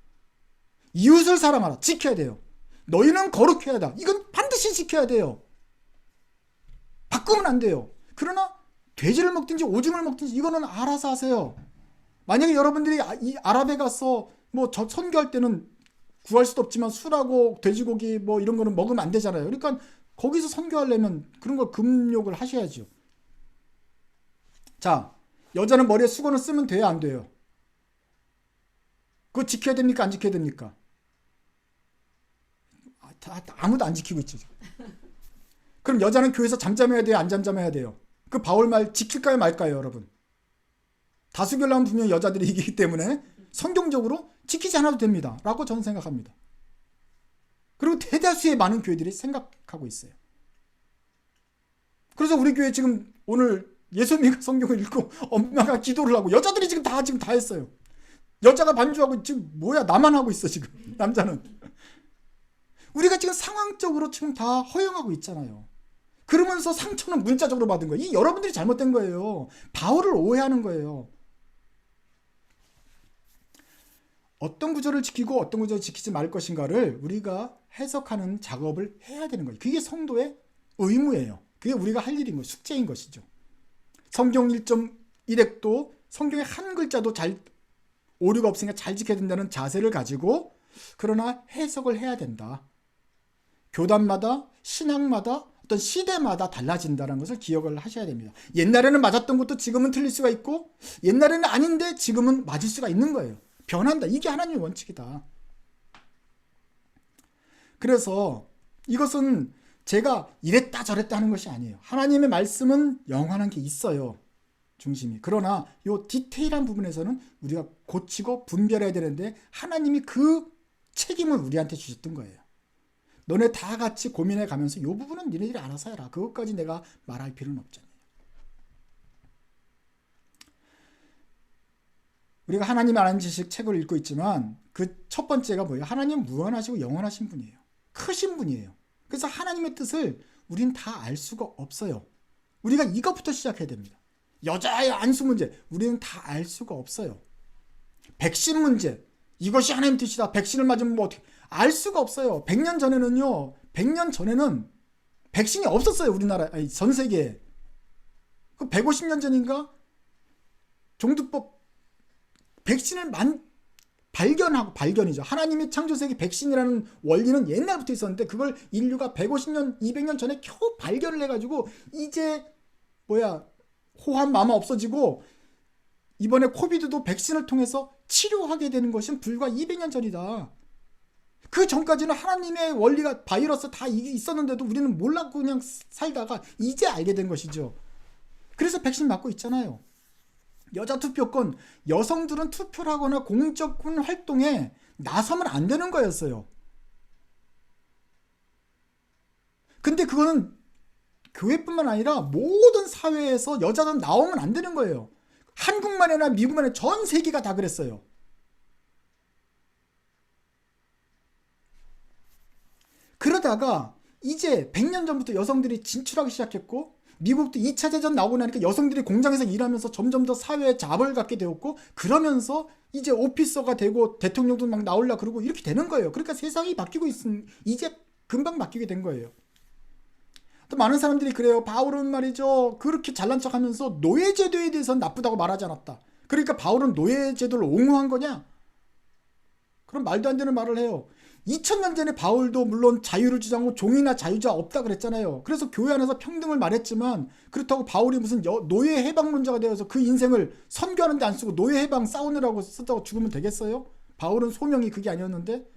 이웃을 사랑하라. 지켜야 돼요. 너희는 거룩해야 한다. 이건 반드시 지켜야 돼요. 바꾸면 안 돼요. 그러나 돼지를 먹든지 오줌을 먹든지 이거는 알아서 하세요. 만약에 여러분들이 이 아랍에 가서 뭐 저 선교할 때는 구할 수도 없지만 술하고 돼지고기 뭐 이런 거는 먹으면 안 되잖아요. 그러니까 거기서 선교하려면 그런 거 금욕을 하셔야죠. 자, 여자는 머리에 수건을 쓰면 돼요, 안 돼요? 그거 지켜야 됩니까? 안 지켜야 됩니까? 아무도 안 지키고 있죠. 그럼 여자는 교회에서 잠잠해야 돼요? 안 잠잠해야 돼요? 그 바울 말 지킬까요 말까요, 여러분? 다수결람은 분명히 여자들이 이기기 때문에 성경적으로 지키지 않아도 됩니다. 라고 저는 생각합니다. 그리고 대다수의 많은 교회들이 생각하고 있어요. 그래서 우리 교회 지금 오늘 예수님이 성경을 읽고 엄마가 기도를 하고 여자들이 지금 다 했어요. 여자가 반주하고 지금 뭐야 나만 하고 있어 지금 남자는. 우리가 지금 상황적으로 지금 다 허용하고 있잖아요. 그러면서 상처는 문자적으로 받은 거예요. 이 여러분들이 잘못된 거예요. 바울을 오해하는 거예요. 어떤 구절을 지키고 어떤 구절을 지키지 말 것인가를 우리가 해석하는 작업을 해야 되는 거예요. 그게 성도의 의무예요. 그게 우리가 할 일인 거예요. 숙제인 것이죠. 성경 1.1핵도 성경의 한 글자도 잘 오류가 없으니까 잘 지켜야 된다는 자세를 가지고 그러나 해석을 해야 된다. 교단마다 신앙마다 어떤 시대마다 달라진다는 것을 기억을 하셔야 됩니다. 옛날에는 맞았던 것도 지금은 틀릴 수가 있고 옛날에는 아닌데 지금은 맞을 수가 있는 거예요. 변한다. 이게 하나님의 원칙이다. 그래서 이것은 제가 이랬다 저랬다 하는 것이 아니에요. 하나님의 말씀은 영원한 게 있어요. 중심이. 그러나 이 디테일한 부분에서는 우리가 고치고 분별해야 되는데 하나님이 그 책임을 우리한테 주셨던 거예요. 너네 다 같이 고민해 가면서 이 부분은 니네들이 알아서 해라. 그것까지 내가 말할 필요는 없잖아요. 우리가 하나님 아는 지식 책을 읽고 있지만 그 첫 번째가 뭐예요? 하나님은 무한하시고 영원하신 분이에요. 크신 분이에요. 그래서 하나님의 뜻을 우린 다 알 수가 없어요. 우리가 이것부터 시작해야 됩니다. 여자의 안수 문제 우리는 다 알 수가 없어요. 백신 문제 이것이 하나님 뜻이다. 백신을 맞으면 뭐 어떻게 알 수가 없어요. 100년 전에는 백신이 없었어요. 우리나라 아니 전 세계에. 그 150년 전인가 종두법 백신을 발견이죠. 하나님의 창조세계 백신이라는 원리는 옛날부터 있었는데 그걸 인류가 150년, 200년 전에 겨우 발견을 해가지고 이제 호환 마마 없어지고 이번에 코비드도 백신을 통해서 치료하게 되는 것은 불과 200년 전이다. 그 전까지는 하나님의 원리가 바이러스 다 있었는데도 우리는 몰랐고 그냥 살다가 이제 알게 된 것이죠. 그래서 백신 맞고 있잖아요. 여자 투표권, 여성들은 투표를 하거나 공적인 활동에 나서면 안 되는 거였어요. 근데 그거는 교회뿐만 아니라 모든 사회에서 여자는 나오면 안 되는 거예요. 한국만 해나 미국만 해나 전 세계가 다 그랬어요. 그러다가 이제 100년 전부터 여성들이 진출하기 시작했고 미국도 2차 대전 나오고 나니까 여성들이 공장에서 일하면서 점점 더 사회에 자벌을 갖게 되었고 그러면서 이제 오피서가 되고 대통령도 막 나오려 그러고 이렇게 되는 거예요. 그러니까 세상이 바뀌고 이제 금방 바뀌게 된 거예요. 또 많은 사람들이 그래요. 바울은 말이죠. 그렇게 잘난 척하면서 노예제도에 대해서는 나쁘다고 말하지 않았다. 그러니까 바울은 노예제도를 옹호한 거냐? 그럼 말도 안 되는 말을 해요. 2000년 전에 바울도 물론 자유를 주장하고 종이나 자유자 없다 그랬잖아요. 그래서 교회 안에서 평등을 말했지만 그렇다고 바울이 무슨 노예 해방론자가 되어서 그 인생을 선교하는데 안 쓰고 노예 해방 싸우느라고 쓰다고 죽으면 되겠어요? 바울은 소명이 그게 아니었는데.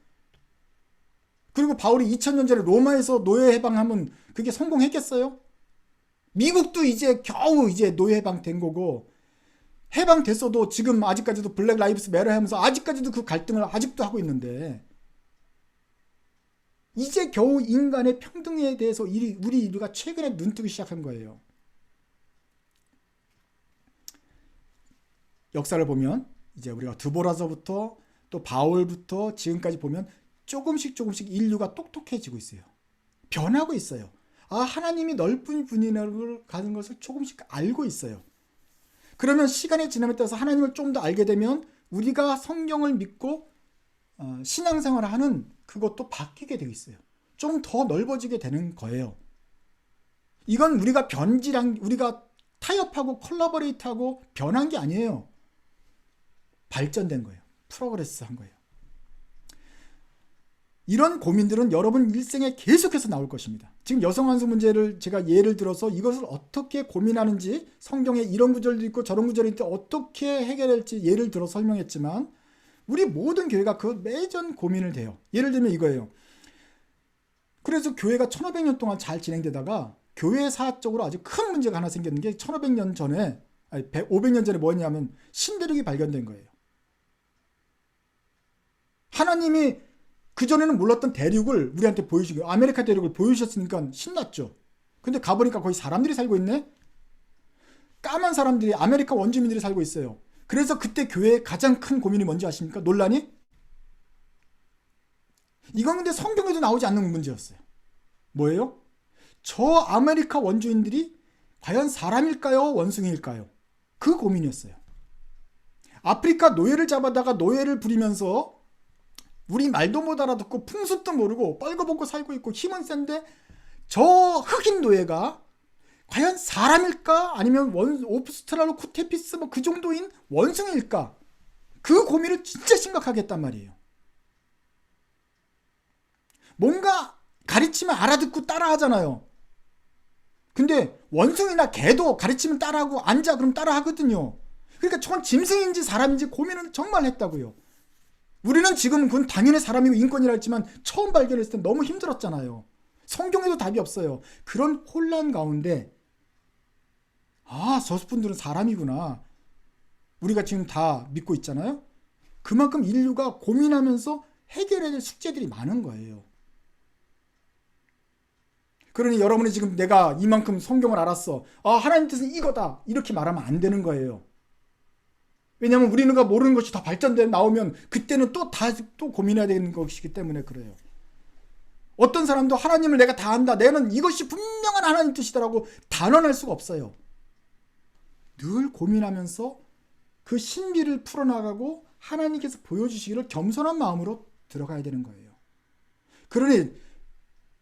그리고 바울이 2000년 전에 로마에서 노예 해방하면 그게 성공했겠어요? 미국도 이제 겨우 이제 노예 해방된 거고 해방됐어도 지금 아직까지도 블랙 라이브스 매러 하면서 아직까지도 그 갈등을 아직도 하고 있는데 이제 겨우 인간의 평등에 대해서 우리 인류가 최근에 눈뜨기 시작한 거예요. 역사를 보면 이제 우리가 드보라서부터 또 바울부터 지금까지 보면 조금씩 인류가 똑똑해지고 있어요. 변하고 있어요. 하나님이 넓은 분이라고 가는 것을 조금씩 알고 있어요. 그러면 시간이 지남에 따라서 하나님을 좀 더 알게 되면 우리가 성경을 믿고 신앙생활을 하는 그것도 바뀌게 되어 있어요. 좀 더 넓어지게 되는 거예요. 이건 우리가 우리가 타협하고 콜라보레이트하고 변한 게 아니에요. 발전된 거예요. 프로그레스한 거예요. 이런 고민들은 여러분 일생에 계속해서 나올 것입니다. 지금 여성 안수 문제를 제가 예를 들어서 이것을 어떻게 고민하는지 성경에 이런 구절도 있고 저런 구절이 있는데 어떻게 해결할지 예를 들어 설명했지만 우리 모든 교회가 그 매전 고민을 돼요. 예를 들면 이거예요. 그래서 교회가 1500년 동안 잘 진행되다가 교회사적으로 아주 큰 문제가 하나 생겼는 게 1500년 전에 500년 전에 뭐였냐면 신대륙이 발견된 거예요. 하나님이 그전에는 몰랐던 대륙을 우리한테 보여주고 아메리카 대륙을 보여주셨으니까 신났죠. 근데 가보니까 거기 사람들이 살고 있네? 까만 사람들이 아메리카 원주민들이 살고 있어요. 그래서 그때 교회의 가장 큰 고민이 뭔지 아십니까? 논란이? 이건 근데 성경에도 나오지 않는 문제였어요. 뭐예요? 저 아메리카 원주민들이 과연 사람일까요? 원숭이일까요? 그 고민이었어요. 아프리카 노예를 잡아다가 노예를 부리면서 우리 말도 못 알아듣고 풍습도 모르고 뻘거벗고 살고 있고 힘은 센데 저 흑인 노예가 과연 사람일까? 아니면 오프스트랄로쿠테피스 뭐 그 정도인 원숭이일까? 그 고민을 진짜 심각하게 했단 말이에요. 뭔가 가르치면 알아듣고 따라하잖아요. 근데 원숭이나 개도 가르치면 따라하고 앉아 그럼 따라하거든요. 그러니까 저건 짐승인지 사람인지 고민을 정말 했다고요. 우리는 지금 그건 당연히 사람이고 인권이라 했지만 처음 발견했을 때 너무 힘들었잖아요. 성경에도 답이 없어요. 그런 혼란 가운데 저분들은 사람이구나. 우리가 지금 다 믿고 있잖아요. 그만큼 인류가 고민하면서 해결해야 될 숙제들이 많은 거예요. 그러니 여러분이 지금 내가 이만큼 성경을 알았어. 하나님 뜻은 이거다. 이렇게 말하면 안 되는 거예요. 왜냐하면 우리가 모르는 것이 더 발전돼 나오면 그때는 또 고민해야 되는 것이기 때문에 그래요. 어떤 사람도 하나님을 내가 다 안다. 내는 이것이 분명한 하나님 뜻이다라고 단언할 수가 없어요. 늘 고민하면서 그 신비를 풀어나가고 하나님께서 보여주시기를 겸손한 마음으로 들어가야 되는 거예요. 그러니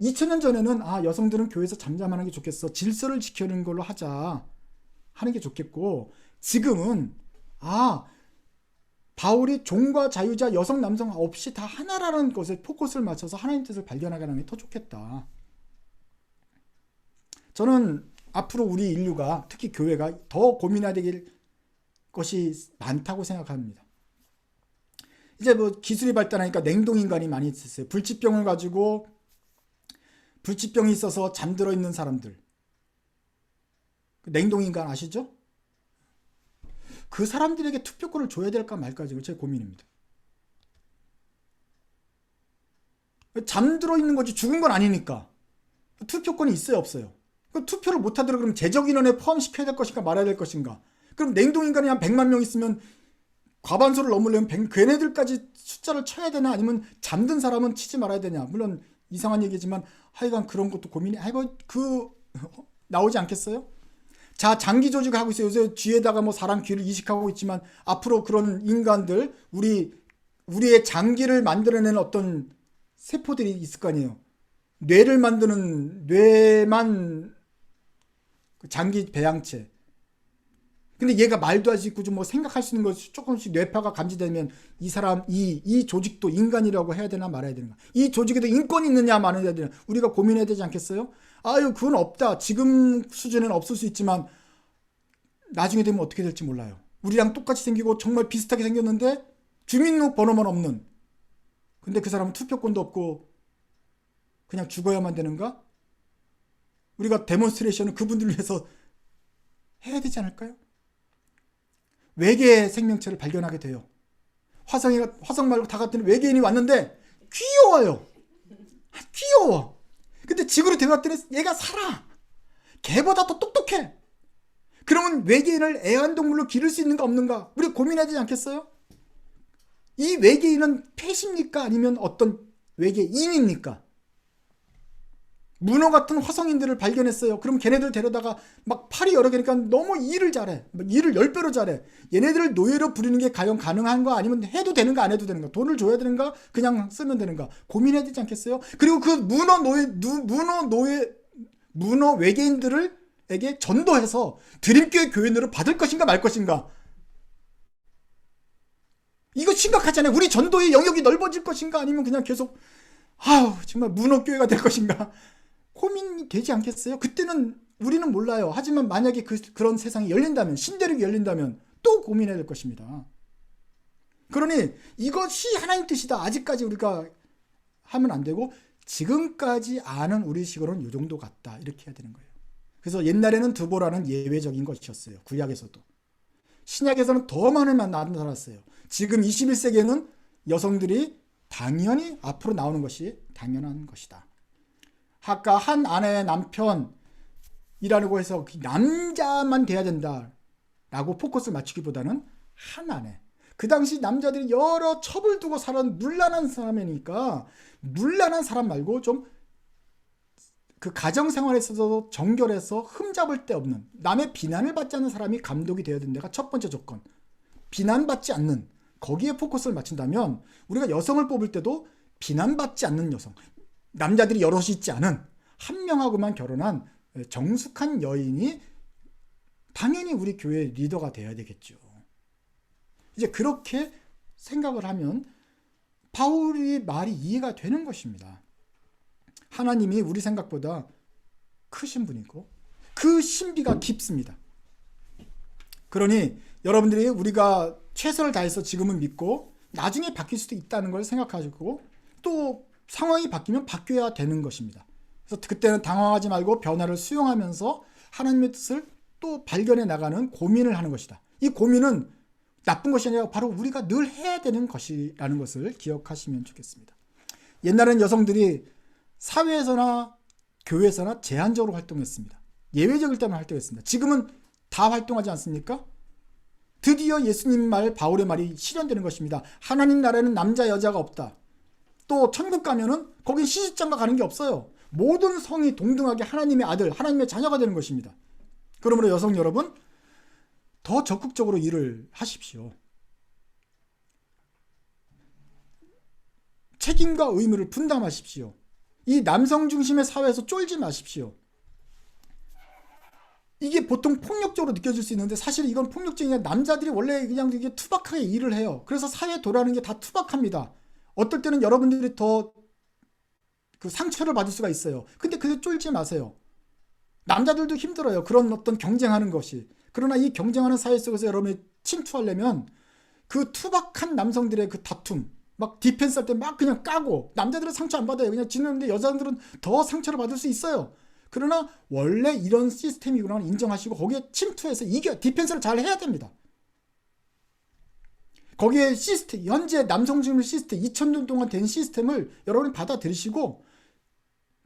2000년 전에는 여성들은 교회에서 잠잠하는 게 좋겠어. 질서를 지키는 걸로 하자 하는 게 좋겠고, 지금은 바울이 종과 자유자 여성 남성 없이 다 하나라는 것에 포커스를 맞춰서 하나님 뜻을 발견하는 게 더 좋겠다. 저는 앞으로 우리 인류가 특히 교회가 더 고민해야 될 것이 많다고 생각합니다. 이제 뭐 기술이 발달하니까 냉동인간이 많이 있었어요. 불치병이 있어서 잠들어 있는 사람들. 냉동인간 아시죠? 그 사람들에게 투표권을 줘야 될까 말까 지금 제 고민입니다. 잠들어 있는 거지 죽은 건 아니니까 투표권이 있어요 없어요? 투표를 못하더라도 그럼 재적인원에 포함시켜야 될 것인가 말아야 될 것인가? 그럼 냉동인간이 한 100만 명 있으면 과반수를 넘으려면 걔네들까지 숫자를 쳐야 되나 아니면 잠든 사람은 치지 말아야 되냐? 물론 이상한 얘기지만 하여간 그런 것도 고민이 나오지 않겠어요? 자, 장기 조직을 하고 있어요. 요새 쥐에다가 뭐 사람 귀를 이식하고 있지만 앞으로 그런 인간들 우리의 장기를 만들어내는 어떤 세포들이 있을 거 아니에요. 뇌를 만드는 뇌만 장기 배양체. 근데 얘가 말도 할 수 있고 좀 뭐 생각할 수 있는 것이 조금씩 뇌파가 감지되면 이 사람 이 조직도 인간이라고 해야 되나 말아야 되는가? 이 조직에도 인권이 있느냐 말아야 되나? 우리가 고민해야 되지 않겠어요? 그건 없다. 지금 수준에는 없을 수 있지만 나중에 되면 어떻게 될지 몰라요. 우리랑 똑같이 생기고 정말 비슷하게 생겼는데 주민번호만 없는. 근데 그 사람은 투표권도 없고 그냥 죽어야만 되는가? 우리가 데몬스트레이션을 그분들을 위해서 해야 되지 않을까요? 외계의 생명체를 발견하게 돼요. 화성 말고 다 같은 외계인이 왔는데 귀여워요. 귀여워. 근데 지구로 데려왔더니 얘가 살아. 개보다 더 똑똑해. 그러면 외계인을 애완동물로 기를 수 있는가 없는가? 우리 고민해야 되지 않겠어요? 이 외계인은 펫입니까? 아니면 어떤 외계인입니까? 문어 같은 화성인들을 발견했어요. 그럼 걔네들 데려다가 막 팔이 여러 개니까 너무 일을 잘해. 일을 10배로 잘해. 얘네들을 노예로 부리는 게 과연 가능한가? 아니면 해도 되는가 안 해도 되는가? 돈을 줘야 되는가? 그냥 쓰면 되는가? 고민해야 되지 않겠어요? 그리고 그 문어 외계인들에게 전도해서 드림교회 교인으로 받을 것인가 말 것인가? 이거 심각하잖아요. 우리 전도의 영역이 넓어질 것인가? 아니면 그냥 계속 정말 문어교회가 될 것인가? 고민이 되지 않겠어요? 그때는 우리는 몰라요. 하지만 만약에 그런 세상이 열린다면, 신대륙이 열린다면 또 고민해야 될 것입니다. 그러니 이것이 하나님 뜻이다. 아직까지 우리가 하면 안 되고 지금까지 아는 우리식으로는 이 정도 같다. 이렇게 해야 되는 거예요. 그래서 옛날에는 두보라는 예외적인 것이었어요. 구약에서도. 신약에서는 더 많은 나타났어요. 지금 21세기에는 여성들이 당연히 앞으로 나오는 것이 당연한 것이다. 아까 한 아내의 남편이라고 해서 남자만 돼야 된다라고 포커스를 맞추기보다는 하나네. 그 당시 남자들이 여러 첩을 두고 살아온 문란한 사람이니까 문란한 사람 말고 좀 그 가정생활에 있어서 정결해서 흠잡을 데 없는, 남의 비난을 받지 않는 사람이 감독이 되어야 된다가 첫 번째 조건. 비난받지 않는, 거기에 포커스를 맞춘다면 우리가 여성을 뽑을 때도 비난받지 않는 여성, 남자들이 여럿이 있지 않은 한 명하고만 결혼한 정숙한 여인이 당연히 우리 교회 리더가 돼야 되겠죠. 이제 그렇게 생각을 하면 바울의 말이 이해가 되는 것입니다. 하나님이 우리 생각보다 크신 분이고 그 신비가 깊습니다. 그러니 여러분들이 우리가 최선을 다해서 지금은 믿고 나중에 바뀔 수도 있다는 걸 생각하시고 또 상황이 바뀌면 바뀌어야 되는 것입니다. 그래서 그때는 당황하지 말고 변화를 수용하면서 하나님의 뜻을 또 발견해 나가는 고민을 하는 것이다. 이 고민은 나쁜 것이 아니라 바로 우리가 늘 해야 되는 것이라는 것을 기억하시면 좋겠습니다. 옛날에는 여성들이 사회에서나 교회에서나 제한적으로 활동했습니다. 예외적일 때만 활동했습니다. 지금은 다 활동하지 않습니까? 드디어 예수님 말, 바울의 말이 실현되는 것입니다. 하나님 나라에는 남자 여자가 없다. 또 천국 가면은 거긴 시집장가 가는 게 없어요. 모든 성이 동등하게 하나님의 아들, 하나님의 자녀가 되는 것입니다. 그러므로 여성 여러분, 더 적극적으로 일을 하십시오. 책임과 의무를 분담하십시오. 이 남성 중심의 사회에서 쫄지 마십시오. 이게 보통 폭력적으로 느껴질 수 있는데 사실 이건 폭력적이 아니라 남자들이 원래 그냥 이게 투박하게 일을 해요. 그래서 사회에 돌아가는 게 다 투박합니다. 어떨 때는 여러분들이 더 그 상처를 받을 수가 있어요. 근데 그게 쫄지 마세요. 남자들도 힘들어요. 그런 어떤 경쟁하는 것이. 그러나 이 경쟁하는 사회 속에서 여러분이 침투하려면 그 투박한 남성들의 그 다툼, 막 디펜스 할 때 막 그냥 까고, 남자들은 상처 안 받아요. 그냥 지는데 여자들은 더 상처를 받을 수 있어요. 그러나 원래 이런 시스템이구나 인정하시고 거기에 침투해서 디펜스를 잘 해야 됩니다. 거기에 시스템, 현재 남성 중심 시스템, 2000년 동안 된 시스템을 여러분이 받아들이시고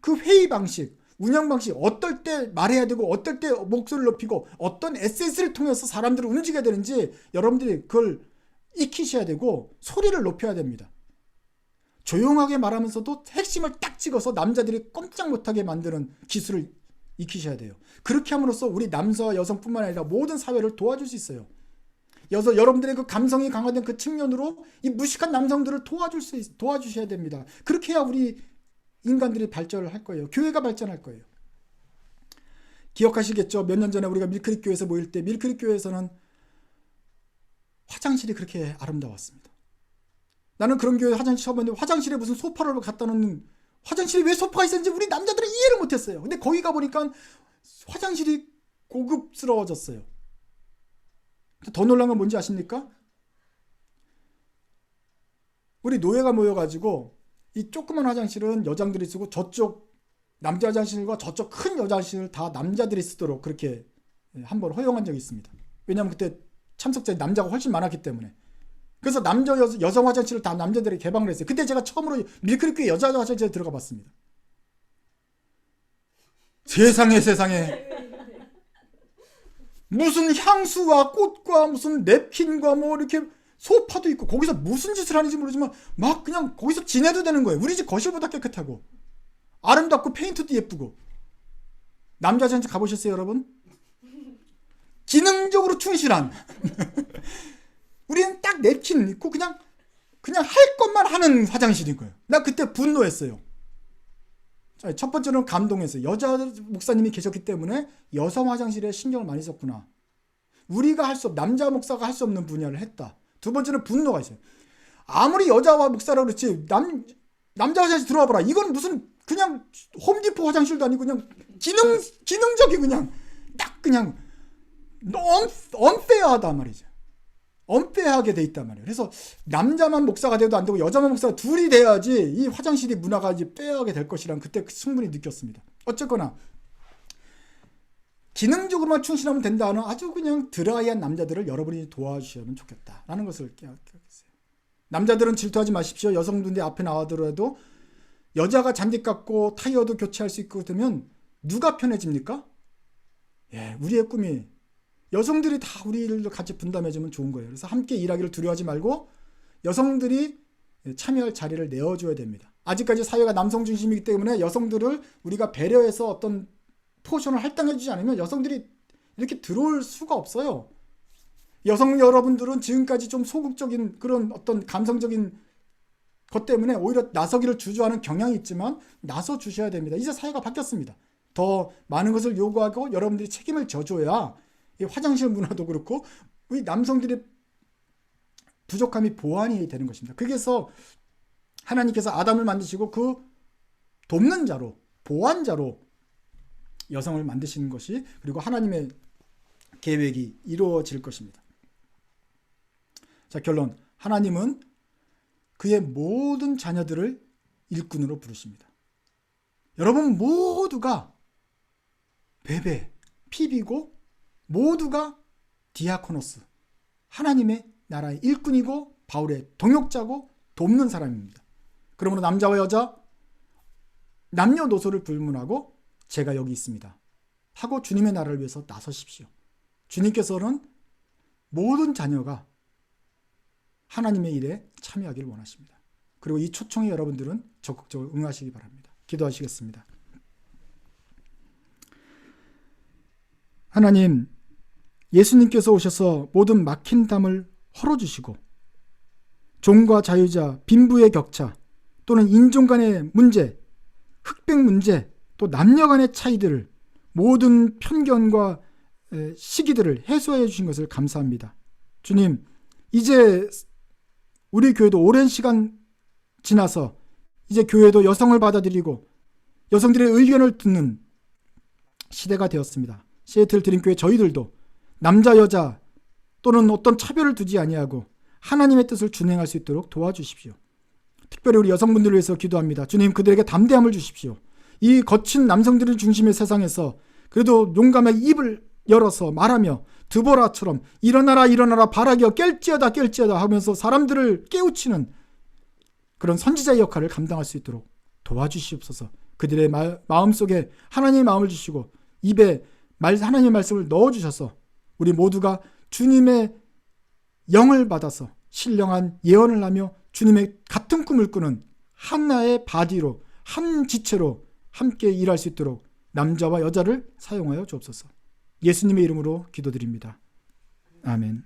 그 회의 방식, 운영 방식, 어떨 때 말해야 되고 어떨 때 목소리를 높이고 어떤 SS를 통해서 사람들을 움직여야 되는지 여러분들이 그걸 익히셔야 되고 소리를 높여야 됩니다. 조용하게 말하면서도 핵심을 딱 찍어서 남자들이 꼼짝 못하게 만드는 기술을 익히셔야 돼요. 그렇게 함으로써 우리 남자와 여성뿐만 아니라 모든 사회를 도와줄 수 있어요. 여러분들의 그 감성이 강화된 그 측면으로 이 무식한 남성들을 도와주셔야 됩니다. 그렇게 해야 우리 인간들이 발전을 할 거예요. 교회가 발전할 거예요. 기억하시겠죠? 몇 년 전에 우리가 밀크릭 교회에서 모일 때 밀크릭 교회에서는 화장실이 그렇게 아름다웠습니다. 나는 그런 교회 화장실 처음 봤는데 화장실에 무슨 소파를 갖다 놓는, 화장실에 왜 소파가 있었는지 우리 남자들은 이해를 못했어요. 근데 거기 가보니까 화장실이 고급스러워졌어요. 더 놀란 건 뭔지 아십니까? 우리 노예가 모여가지고 이 조그만 화장실은 여장들이 쓰고 저쪽 남자 화장실과 저쪽 큰 여자 화장실을 다 남자들이 쓰도록 그렇게 한번 허용한 적이 있습니다. 왜냐하면 그때 참석자들이 남자가 훨씬 많았기 때문에. 그래서 여성 화장실을 다 남자들이 개방을 했어요. 그때 제가 처음으로 밀크릭 교회 여자 화장실에 들어가 봤습니다. 세상에 무슨 향수와 꽃과 무슨 냅킨과 뭐 이렇게 소파도 있고 거기서 무슨 짓을 하는지 모르지만 막 그냥 거기서 지내도 되는 거예요. 우리 집 거실보다 깨끗하고 아름답고 페인트도 예쁘고. 남자 화장실 가보셨어요 여러분? 기능적으로 충실한 우리는 딱 냅킨 있고 그냥 할 것만 하는 화장실인 거예요. 나 그때 분노했어요. 첫 번째는 감동했어요. 여자 목사님이 계셨기 때문에 여성 화장실에 신경을 많이 썼구나. 우리가 남자 목사가 할 수 없는 분야를 했다. 두 번째는 분노가 있어요. 아무리 여자 목사라고 그렇지 남자 화장실 들어와 봐라. 이건 무슨 그냥 홈디포 화장실도 아니고 그냥 기능적인 그냥 딱 그냥 언페어하단 말이죠. 언페어하게 돼 있단 말이에요. 그래서 남자만 목사가 돼도 안 되고 여자만 목사가 둘이 돼야지 이 화장실이 문화가 이제 페어하게 될 것이란 그때 충분히 느꼈습니다. 어쨌거나 기능적으로만 충실하면 된다는 아주 그냥 드라이한 남자들을 여러분이 도와주시면 좋겠다라는 것을 기억했어요. 남자들은 질투하지 마십시오. 여성분들이 앞에 나와더라도 여자가 잔디 깎고 타이어도 교체할 수 있고 되면 누가 편해집니까? 예, 우리의 꿈이 여성들이 다 우리를 같이 분담해주면 좋은 거예요. 그래서 함께 일하기를 두려워하지 말고 여성들이 참여할 자리를 내어줘야 됩니다. 아직까지 사회가 남성 중심이기 때문에 여성들을 우리가 배려해서 어떤 포션을 할당해주지 않으면 여성들이 이렇게 들어올 수가 없어요. 여성 여러분들은 지금까지 좀 소극적인 그런 어떤 감성적인 것 때문에 오히려 나서기를 주저하는 경향이 있지만 나서 주셔야 됩니다. 이제 사회가 바뀌었습니다. 더 많은 것을 요구하고 여러분들이 책임을 져줘야 이 화장실 문화도 그렇고 우리 남성들의 부족함이 보완이 되는 것입니다. 그래서 하나님께서 아담을 만드시고 그 돕는 자로, 보완자로 여성을 만드시는 것이, 그리고 하나님의 계획이 이루어질 것입니다. 자, 결론. 하나님은 그의 모든 자녀들을 일꾼으로 부르십니다. 여러분 모두가 베베, 피비고 모두가 디아코노스, 하나님의 나라의 일꾼이고 바울의 동역자고 돕는 사람입니다. 그러므로 남자와 여자, 남녀노소를 불문하고 제가 여기 있습니다 하고 주님의 나라를 위해서 나서십시오. 주님께서는 모든 자녀가 하나님의 일에 참여하기를 원하십니다. 그리고 이 초청에 여러분들은 적극적으로 응하시기 바랍니다. 기도하시겠습니다. 하나님, 예수님께서 오셔서 모든 막힌 담을 헐어주시고 종과 자유자, 빈부의 격차 또는 인종 간의 문제, 흑백 문제, 또 남녀 간의 차이들을, 모든 편견과 시기들을 해소해 주신 것을 감사합니다. 주님, 이제 우리 교회도 오랜 시간 지나서 이제 교회도 여성을 받아들이고 여성들의 의견을 듣는 시대가 되었습니다. 시애틀 드림교회 저희들도 남자 여자 또는 어떤 차별을 두지 아니하고 하나님의 뜻을 준행할 수 있도록 도와주십시오. 특별히 우리 여성분들을 위해서 기도합니다. 주님, 그들에게 담대함을 주십시오. 이 거친 남성들을 중심의 세상에서 그래도 용감하게 입을 열어서 말하며 드보라처럼 일어나라 일어나라 바라기어 깰지어다 깰지어다 하면서 사람들을 깨우치는 그런 선지자의 역할을 감당할 수 있도록 도와주시옵소서. 그들의 마음속에 하나님의 마음을 주시고 입에 하나님의 말씀을 넣어주셔서 우리 모두가 주님의 영을 받아서 신령한 예언을 하며 주님의 같은 꿈을 꾸는 하나의 바디로, 한 지체로 함께 일할 수 있도록 남자와 여자를 사용하여 주옵소서. 예수님의 이름으로 기도드립니다. 아멘.